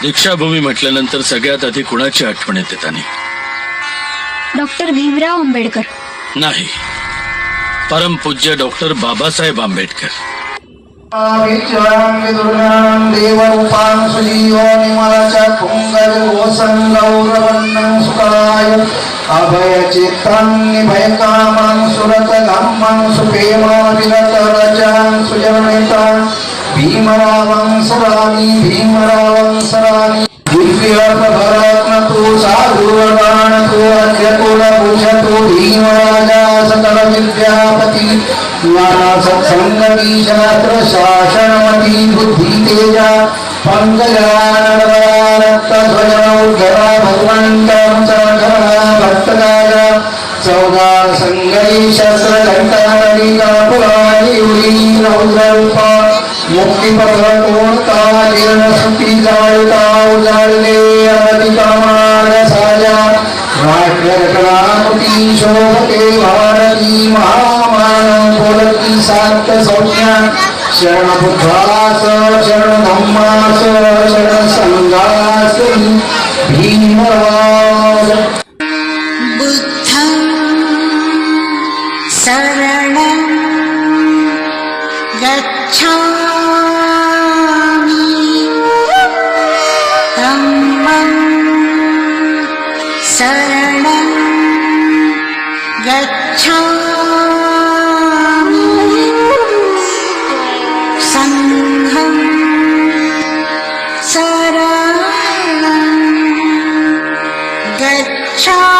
दीक्षाभूमी म्हटल्यानंतर सगळ्यात आधी कुणाची आठवण येते त्याने? डॉक्टर भीमराव आंबेडकर. नाही, परमपूज्य डॉक्टर बाबासाहेब आंबेडकर. अभय चित्तान्नि भयकामं सुरतगमं सुप्रेमाविरतरजां सुजनितां भीमरावं सरानि दिव्यभरत्नतु साधुर्वाणतु अद्यकुलभूषतु भीमराजा सकल विद्यापति ज्ञानसत्सङ्गीशास्त्र शासनमती बुद्धितेजा पंकजानरक्तध्वजौर्धरा भगवन्तं सरघरा भक्तराजा चौदार संगरी शस्त्र घंटानलिका पुराणी उरी रौद्ररूपा मुक्तिपथकोणता जीर्णसुखी जाळता उजाळले अनधिकमार साजा राष्ट्ररक्षणामुती शोभते भारती महामानव बोलती सात्य सौज्ञा शरण बुद्धास शरण धम्मास शरण संघास भीमराव. बुद्धं शरणं गच्छामि धम्मं शरणं गच्छामि संघं शरणं गच्छामि.